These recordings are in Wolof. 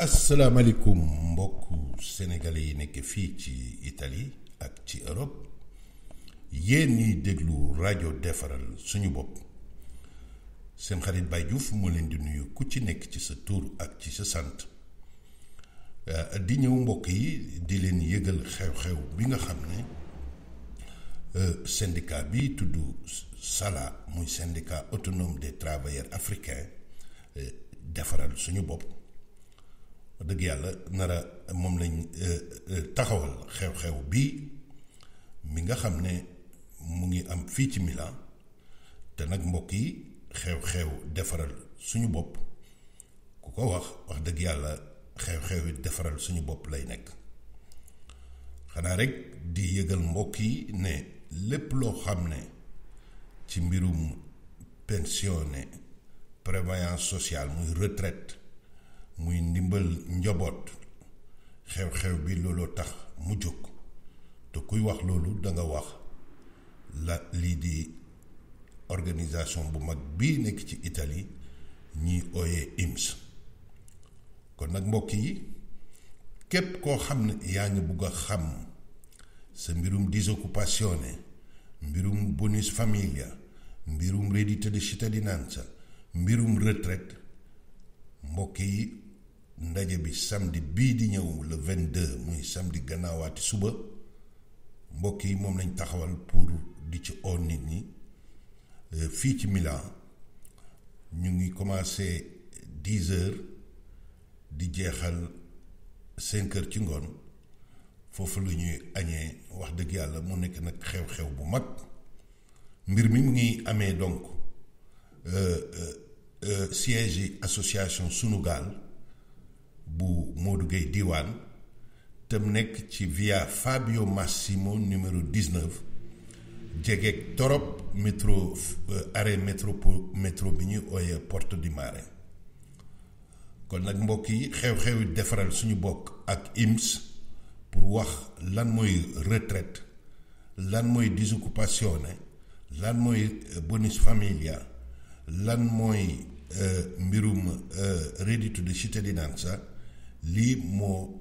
asalaamaaleykum mbokku sénégalais yi nekk fii ci Italie ak ci Europe yéen ñiy déglu rajo defaral suñu bopp seen xarit Baye Diouf moo leen di nuyu ku ci nekk ci sa tur ak ci sa sant di ñëw mbokk yi di leen yëgal xew-xew bi nga xam ne syndicat bi tudd SALA muy syndicat autonome des travailleurs africains defaral suñu bopp dëgg yàlla nara moom lañ taxawal xew-xew bi mi nga xam ne mu ngi am fii ci Milan te nag mbokk yi xew-xew defaral suñu bopp ku ko wax dëgg yàlla xew-xew yi defaral suñu bopp lay nekk xanaa rek di yëgal mbokk yi ne lépp loo xam ne ci mbirum pensionné prévoyance sociale muy retraite muy ndimbal njaboot xew-xew bi looloo tax mu jóg te kuy wax loolu da nga wax la lii di organisation bu mag bii nekk ci Italie ñiy ooyee INPS kon nag mbokk yi képp koo xam ne yaa ngi bugg a xam sa mbirum disoccupazione mbirum bonus familia mbirum reddito di cittadinanza mbirum retraite mbokk yi ndaje bi samedi bii di ñëw le 22 muy samedi gannaawaati suba mbokk yi moom lañ taxawal pour di ci oo nit ñi fii ci Milan ñu ngi commencé 10 heures di jeexal 5 heures ci ngoon foofu la ñuy añee wax dëgg yàlla mu nekk nag xew-xew bu mag mbir mi mu ngi amee donc siège yi association Sunugal bu Modou Gueye Diwane te mu nekk ci via Fabio Massimo numéro 19 jegeeg torop métro arrêt métro bi ñuy ooyee Porto di Mare kon nag mbokk yi xew-xew defaral suñu bokk ak INPS pour wax lan mooy retraite lan mooy disoccupazione lan mooy bonus familia lan mooy mbirum reddito di cittadinanza lii moo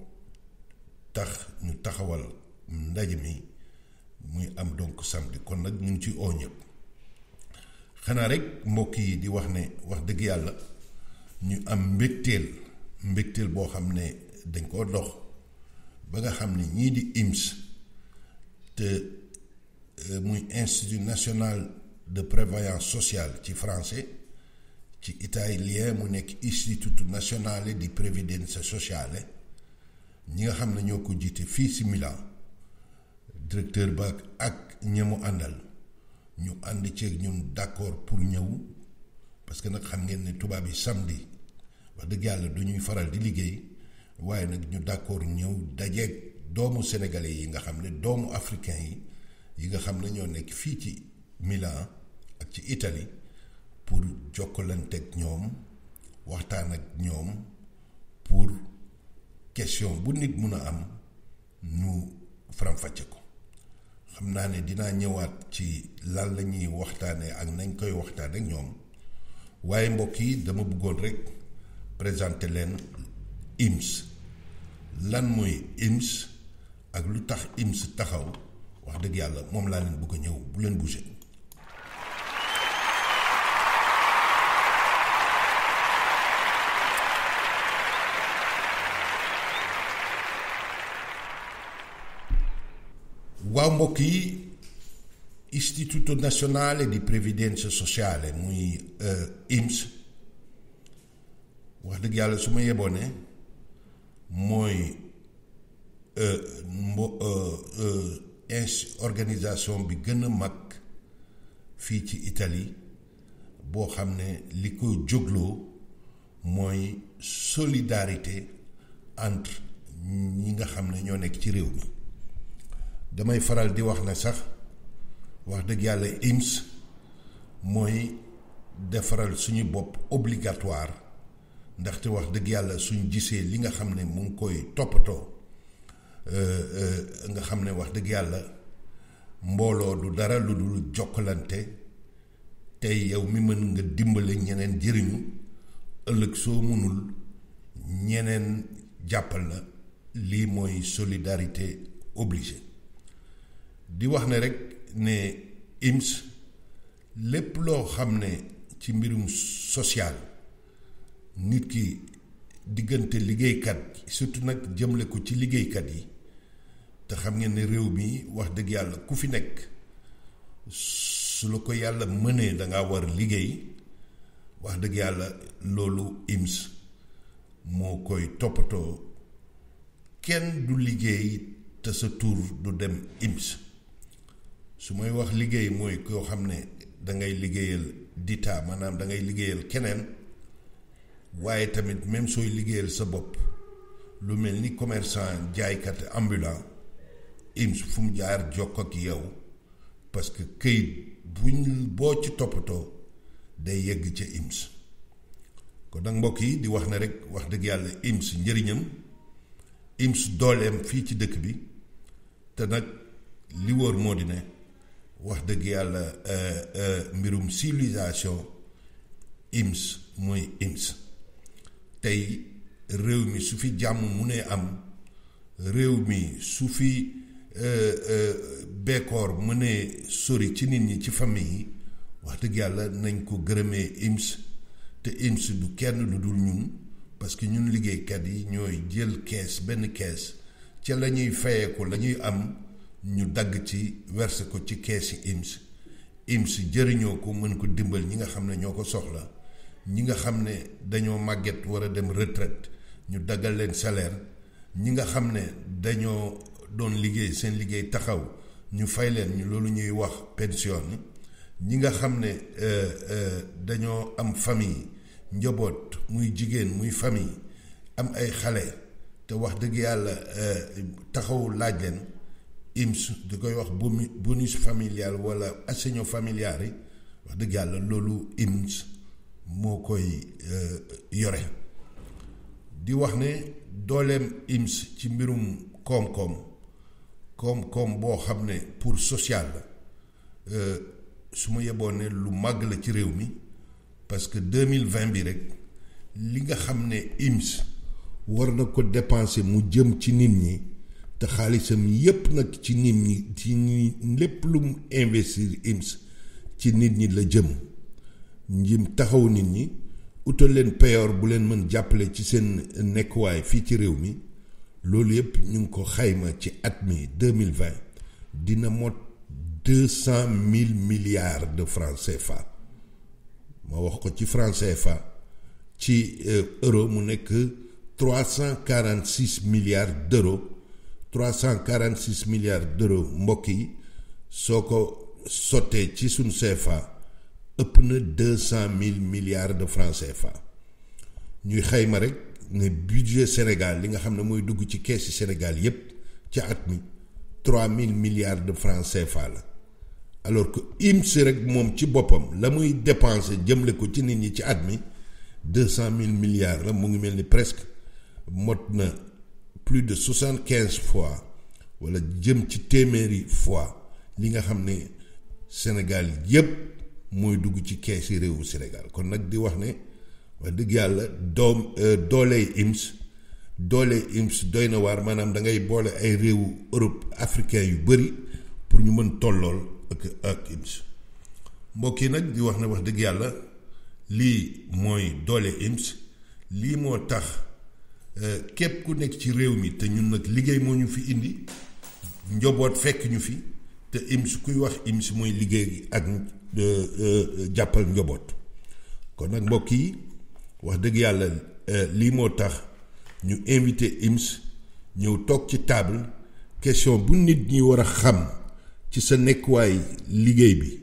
tax ñu taxawal ndaje mi muy am donc samedi kon nag ñu ngi ci oo ñëpp xanaa rek mbokk yi di wax ne wax dëgg yàlla ñu am mbégteel boo xam ne dañ koo dox ba nga xam ne ñii di INPS te muy Institut National de Prévoyance Sociale ci français ci italien mu nekk Istituto Nazionale di Previdenza Sociale ñi nga xam ne ñoo ko jiite fii ci Milan directeur ba ak ñamu àndal ñu ànd ceeg ñun d'accord pour ñëw parce que nag xam ngeen ne tubaab yi samedi wax dëgg yàlla du ñuy faral di liggéey waaye nag ñu d'accord ñëw dajeeg doomu sénégalais yi nga xam ne doomu africain yi nga xam ne ñoo nekk fii ci Milan ak ci Italie pour jokkalanteeg ñoom waxtaan ak ñoom pour question bu nit mun a am ñu faram-fàcce ko xam naa ne dinaa ñëwaat ci lan la ñuy waxtaanee ak nañ koy waxtaan ak ñoom waaye mbokk yi dama bëggoon rek présenter leen INPS lan mooy INPS ak lu tax INPS taxaw wax dëgg yàlla moom laa leen bëgg a ñëw bu leen bouger. waaw mbokk yi Istituto Nazionale di Previdenza Sociale muy INPS wax dëgg yàlla su ma yeboone mooy organisation bi gën a mag fii ci Italie boo xam ne li ko jógloo mooy solidarité entre ñi nga xam ne ñoo nekk ci réew mi damay faral di wax ne sax wax dëgg yàlla INPS mooy defaral suñu bopp obligatoire ndaxte wax dëgg yàlla suñ gisee li nga xam ne mu ngi koy toppatoo nga xam ne wax dëgg yàlla mbooloo du dara lu dul jokkalante tey yow mi mën nga dimbale ñeneen jëriñu ëllëg soo mënul ñeneen jàppal la lii mooy solidarité obligée di wax ne rek ne IMS lépp loo xam ne ci mbirum social nit ki diggante liggéeykat surtout nag jëmle ko ci liggéeykat yi te xam ngeen ne réew mi wax dëgg yàlla ku fi nekk su la ko yàlla mënee da ngaa war liggéey wax dëgg yàlla loolu IMS moo koy toppatoo kenn du liggéey te sa tur du dem IMS su may wax liggéey mooy koo xam ne da ngay liggéeyal dita maanaam da ngay liggéeyal keneen waaye tamit même sooy liggéeyal sa bopp lu mel ni commerçant jaaykat ambulant IMS fu mu jaar jokk ak yow parce que këyit buñ boo ci toppatoo day yegg ca IMS kon nag mbokk yi di wax ne rek wax dëgg yàlla IMS njëriñam IMS dooleem fii ci dëkk bi te nag li wóor moo di ne wax dëgg yàlla mbirum civilisation IMS mooy IMS tey réew mi su fi jàmm mu ne am réew mi su fi bekkoor mu ne sori ci nit ñi ci famille yi wax dëgg yàlla nañ ko gërëmee IMS te IMS du kenn lu dul ñun parce que ñun liggéeykat yi ñooy jël kees benn kees ca la ñuy fayeeku la ñuy am ñu dagg ci verse ko ci kees yi IMS jëriñoo ko mën ko dimbal ñi nga xam ne ñoo ko soxla ñi nga xam ne dañoo màgget war a dem retraite ñu daggal leen salaire ñi nga xam ne dañoo doon liggéey seen liggéey taxaw ñu fay leen ñu loolu ñuy wax pension ñi nga xam ne dañoo am famille njaboot muy jigéen muy famille am ay xale te wax dëgg yàlla taxaw laaj leen IMS di koy wax bonus familial wala assegno familiare yi wax dëgg yàlla loolu IMS moo koy yore di wax ne dooleem IMS ci mbirum koom-koom boo xam ne pour social la su ma yeboon ne lu màgg la ci réew mi parce que 2020 bi rek li nga xam ne IMS war na ko dépenser mu jëm ci nit ñi te xaalisam yépp nag ci nit ñi ci lépp lu mu investir IMS ci nit ñi la jëm njim taxaw nit ñi utal leen payoor bu leen mën jàppale ci seen nekkuwaay fii ci réew mi loolu yépp ñu ngi ko xayma ci at mi 2020 dina mot 200 000 milliards de francs CFA ma wax ko ci francs CFA ci euro mu nekk 346 milliards d'euros 346 milliards d'euros mbokk yi soo ko sottee ci suñ CFA ëpp na 200 000 milliards de francs CFA ñuy xayma rek ne budget Sénégal li nga xam ne mooy dugg ci keesi Sénégal yépp ci at mi 3 000 milliards de francs CFA la alors que IMS rek moom ci boppam la muy dépenser jëmle ko ci nit ñi ci at mi 200 000 milliards la mu ngi mel ni presque mot na plus de 75 fois wala jëm ci téeméeri fois li nga xam ne Sénégal yépp mooy dugg ci keesi réewu Sénégal kon nag di wax ne wax dëgg yàlla dooley IMS doy na waar maanaam da ngay boole ay réewu Europe africain yu bëri pour ñu mën tollool ak IMS mbokk yi nag di wax ne wax dëgg yàlla lii mooy doole IMS lii moo tax képp ku nekk ci réew mi te ñun nag liggéey moo ñu fi indi njaboot fekk ñu fi te IMS kuy wax IMS mooy liggéey ak jàppal njaboot kon nag mbokk yi wax dëgg yàlla lii moo tax ñu invité IMS ñëw toog ci table question bu nit ñi war a xam ci sa nekkuwaay liggéey bi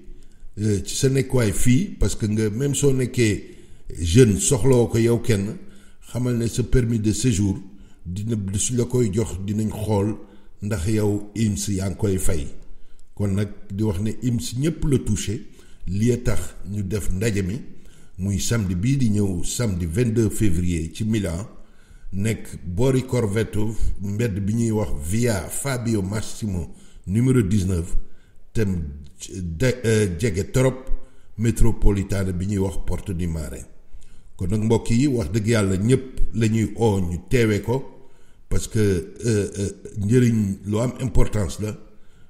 ci sa nekkuwaay fii parce que nga même soo nekkee jeune soxloo ko yow kenn xamal ne sa permis de séjour dina su la koy jox dinañ xool ndax yow IMS yaa ngi koy fay kon nag di wax ne IMS ñëpp la touché lii tax ñu def ndaje mi muy samedi bii di ñëw samedi 22 février ci Milan nekk boori Corvetto mbedd bi ñuy wax via Fabio Massimo numéro 19 te jege trop métropolitane bi ñuy wax Porto di Mare kon nag mbokk yi wax dëgg yàlla ñëpp la ñuy oo ñu teewee ko parce que njëriñ lu am importance la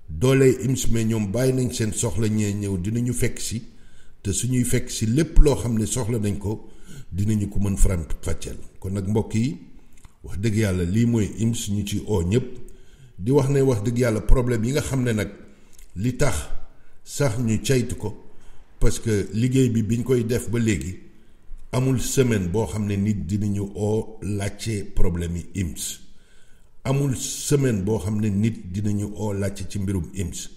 doole IMS mais ñoom bàyyi nañ seen soxla ñee ñëw dinañu fekk si te suñuy fekk si lépp loo xam ne soxla nañ ko dinañu ko mën faram fàcceel kon nag mbokk yi wax dëgg yàlla lii mooy IMS ñu ci oo ñëpp di wax ne wax dëgg yàlla problème yi nga xam ne nag li tax sax ñu caytu ko parce que liggéey bi biñ koy def ba léegi amul semaine boo xam ne nit dinañu oo laajte problème yi IMS amul semaine boo xam ne nit dinañu oo laajte ci mbirum IMS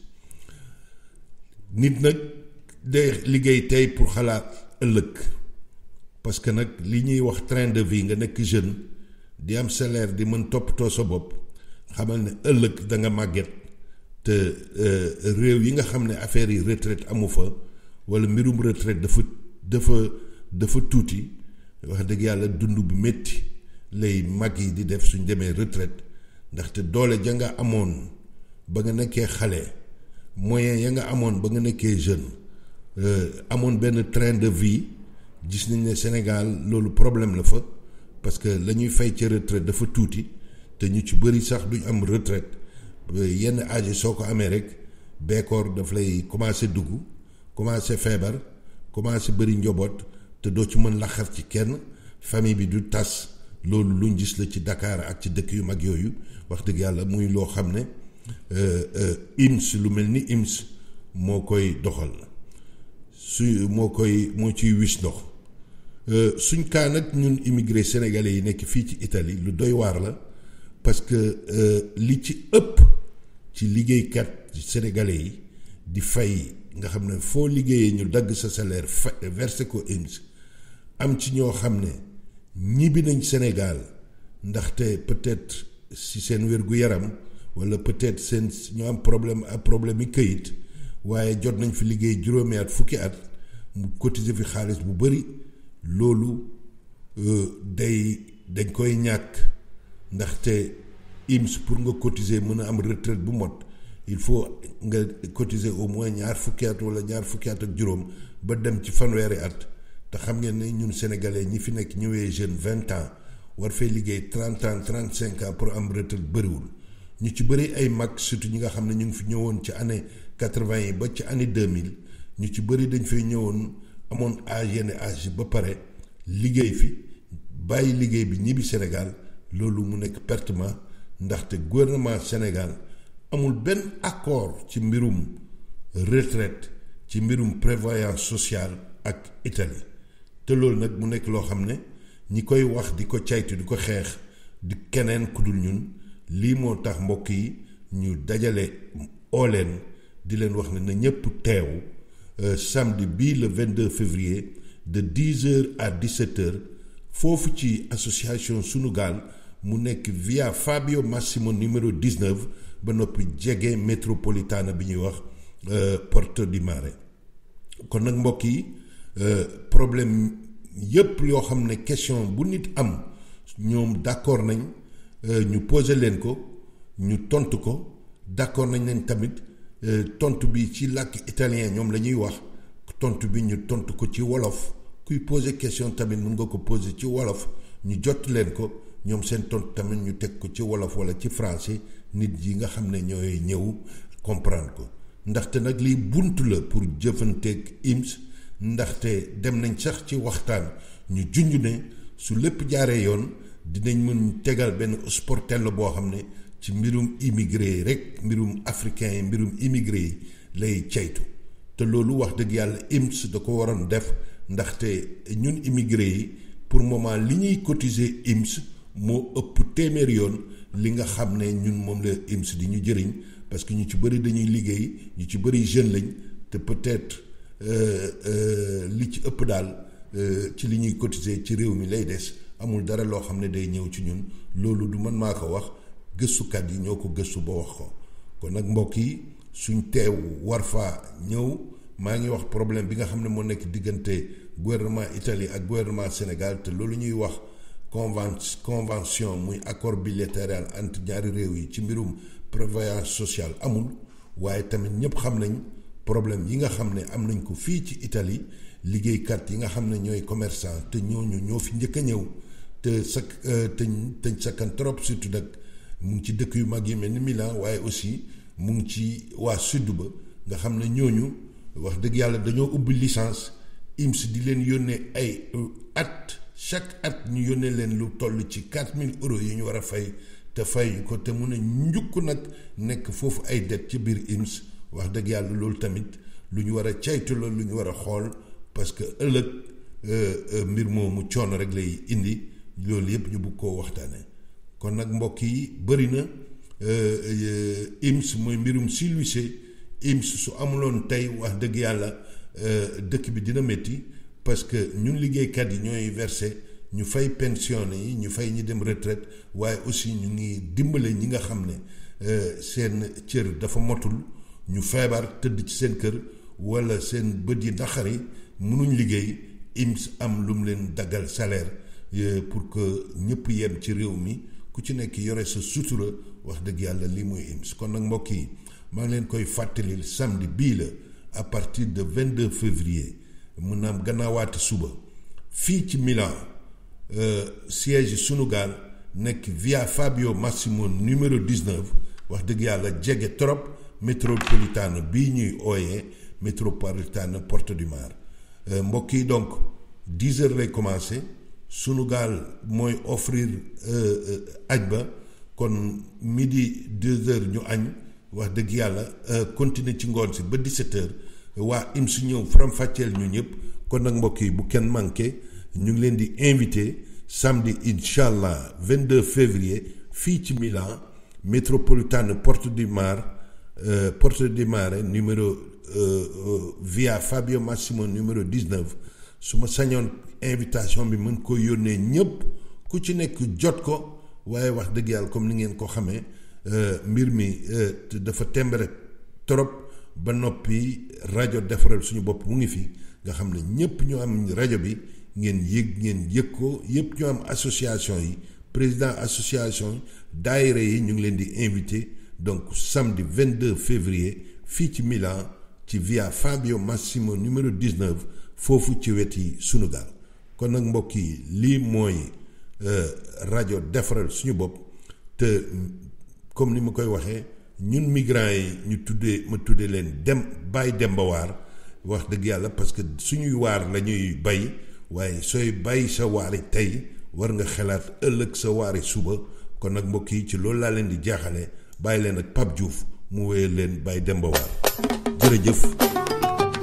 nit nag day liggéey tey pour xalaat ëllëg parce que nag li ñuy wax train de vie nga nekk jeune di am salaire di mën toppatoo sa bopp xamal ne ëllëg da nga màgget te réew yi nga xam ne affaire yi retraite amu fa wala mbirum retraite dafa tuuti wax dëgg yàlla dund bu métti lay mag yi di def suñ demee retraite ndaxte doole ja nga amoon ba nga nekkee xale moyen ya nga amoon ba nga nekkee jeune amoon benn train de vie gis nañ ne Sénégal loolu problème la fa parce que la ñuy fay ci retraite dafa tuuti te ñu ci bëri sax duñ am retraite yenn âge soo ko amee rek beekoor daf lay commencé dugg commencé feebar commencé bëri njaboot te doo ci mën laxar ci kenn famille bi du tas loolu luñ gis la ci Dakar ak ci dëkk yu mag yooyu wax dëgg yàlla muy loo xam ne IMS lu mel ni IMS moo koy doxal moo ciy wis ndox suñ kaa nag ñun immigré sénégalais yi nekk fii ci Italie lu doy waar la parce que li ci ëpp ci liggéeykat sénégalais yi di fay nga xam ne foo liggéeyee ñu dagg sa salaire versé ko IMS am ci ñoo xam ne ñibbi nañ Sénégal ndaxte peut-être si seen wér-gu-yaram wala peut-être seen ñu am problème yi këyit waaye jot nañ fi liggéey juróomi at fukki at mu cotiser fi xaalis bu bari loolu dañ koy ñàkk ndaxte IMS pour nga cotiser mën a am retraite bu mot il faut nga cotiser au moins ñaar fukki at wala ñaar fukki at ak juróom ba dem ci fanweeri at te xam ngeen ne ñun sénégalais ñi fi nekk ñëwee jeune 20 ans war fee liggéey 30 ans 35 ans pour am retraite bëriwul ñu ci bëri ay mag surtout ñi nga xam ne ñu ngi fi ñëwoon ci année 80 yi ba ci année 2000 ñu ci bëri dañ fay ñëwoon amoon âge yenn âge ba pare liggéey fi bàyyi liggéey bi ñibbi Sénégal loolu mu nekk pertement ndaxte gouvernement Sénégal amul benn accord ci mbirum retraite ci mbirum prévoyance sociale ak Italie te loolu nag mu nekk loo xam ne ñi koy wax di ko caytu di ko xeex di keneen ku dul ñun lii moo tax mbokk yi ñu dajale ooleen di leen wax ne na ñëpp teew samedi bii le 22 février de 10h à 17h foofu ci association Sunu Gaal mu nekk via Fabio Massimo numéro 19 ba noppi jege métropolitana bi ñuy wax Porto di Mare kon nag mbokk yi problème yépp yoo xam ne question bu nit am ñoom d'accord nañ ñu poser leen ko ñu tontu ko d'accord nañ tamit tontu bi ci làkk italien ñoom la ñuy wax tontu bi ñu tontu ko ci wolof kuy poser question tamit mun nga ko poser ci wolof ñu jot leen ko ñoom seen tontu tamit ñu teg ko ci wolof wala ci français nit yi nga xam ne ñooy ñëw comprendre ko ndaxte nag lii buntu la pour jëfanteeg IMS ndaxte dem nañ sax ci waxtaan ñu junj ne su lépp jaaree yoon dinañ mën tegal benn sportello boo xam ne ci mbirum immigré yi rek mbirum africain yi mbirum immigré yi lay caytu te loolu wax dëgg yàlla IMS da ko waroon def ndaxte ñun immigré yi pour moment li ñuy cotiser IMS moo ëpp téeméer yoon li nga xam ne ñun moom la IMS di ñu jëriñ parce que ñu ci bëri dañuy liggéey ñu ci bëri jeune lañ te peut-être li ci ëpp daal ci li ñuy cotiser ci réew mi lay des amul dara loo xam ne day ñëw ci ñun loolu du man maa ko wax gëstukat yi ñoo ko gëstu ba wax ko kon nag mbokk yi suñ teew war faa ñëw maa ngi wax problème bi nga xam ne moo nekk diggante gouvernement Italie ak gouvernement Sénégal te loolu ñuy wax convention muy accord bilatéral entre ñaari réew yi ci mbirum prévoyance sociale amul waaye tamit ñëpp xam nañ problème yi nga xam ne am nañ ko fii ci Italie liggéeykat yi nga xam ne ñooy commerçant te ñooñu ñoo fi njëkk a ñëw te sakkan trop surtout nag mu ngi ci dëkk yu mag yi mel ni Milan waaye aussi mu ngi ci waa sud ba nga xam ne ñooñu wax dëgg yàlla dañoo ubbi licence IMS di leen yónnee ay chaque at ñu yónnee leen lu toll ci 4000 euros yi ñu war a fay te fay ko te mun a njukk nag nekk foofu ay det ci biir IMS wax dëgg yàlla loolu tamit lu ñu war a caytu la lu ñu war a xool parce que ëllëg mbir moomu coono rek lay indi loolu yëpp ñu bëgg koo waxtaane kon nag mbokk yi bëri na IMS mooy mbirum silwise IMS su amuloon tey wax dëgg yàlla dëkk bi dina métti parce que ñun liggéeykat yi ñooy versé ñu fay pensionné yi ñu fay ñi dem retraite waaye aussi ñu ngi dimbale ñi nga xam ne seen cër dafa motul ñu feebar tëdd ci seen kër wala seen bët yi naqari mënuñ liggéey IMS am lu mu leen daggal salaire pour que ñëpp yem ci réew mi ku ci nekk yore sa sutura wax dëgg yàlla lii mooy IMS kon nag mbokk yi maa ngi leen koy fàttalil samedi bii la à partir de 22 février mun na am gannaawaati suba fii ci Milan siège Sunugal nekk via Fabio Massimo numéro 19 wax dëgg yàlla jege trop métropolitane bii ñuy ooyee métropolitane Porto di Mare mbokk yi donc 10 heures lay commencé Sunugal mooy offrir añ ba kon midi 2 heures ñu añ wax dëgg yàlla continuer ci ngoon si ba 17 heures waa IMS ñëw faram-fàcceel ñu ñëpp kon nag mbokk yi bu kenn manqué ñu ngi leen di invité samedi incha allah 22 février fii ci Milan métropolitane Porto di Mare numéro via Fabio Massimo numéro 19 su ma sañoon invitation bi mën ko yónnee ñëpp ku ci nekk jot ko waaye wax dëgg yàlla comme ni ngeen ko xamee mbir mi dafa tembere trop ba noppi rajo defaral suñu bopp mu ngi fi nga xam ne ñëpp ñu am rajo bi ngeen yëg ko yëpp ñu am association yi président association daayira yi ñu ngi leen di invité donc samedi 22 février fii ci Milan ci via Fabio Massimo numéro 19 foofu ci weti Sunugal kon nag mbokk yi lii mooy rajo defaral suñu bopp te comme ni ma koy waxee ñun migrants yi ma tuddee leen bàyyi Demba Waar wax dëgg yàlla parce que suñuy waar la ñuy bay waaye sooy bàyyi sa waari tey war nga xalaat ëllëg sa waari suba kon nag mbokk yi ci loolu laa leen di jaaxale bàyyi leen ak Pape Diouf mu wéyal leen bàyyi Demba Waar jërëjëf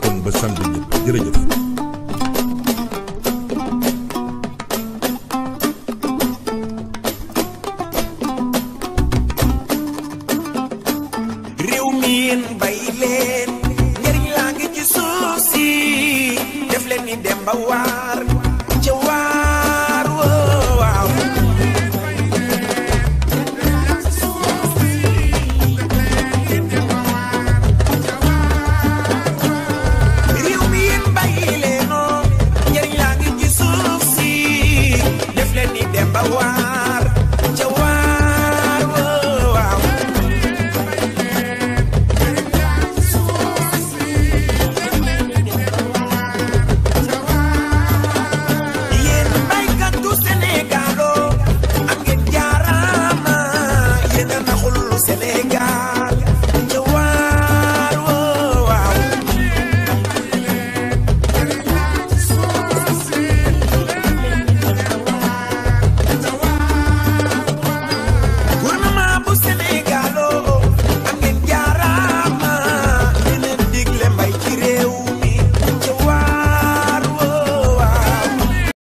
kon ba samedi ñëpp jërëjëf. Demba Waar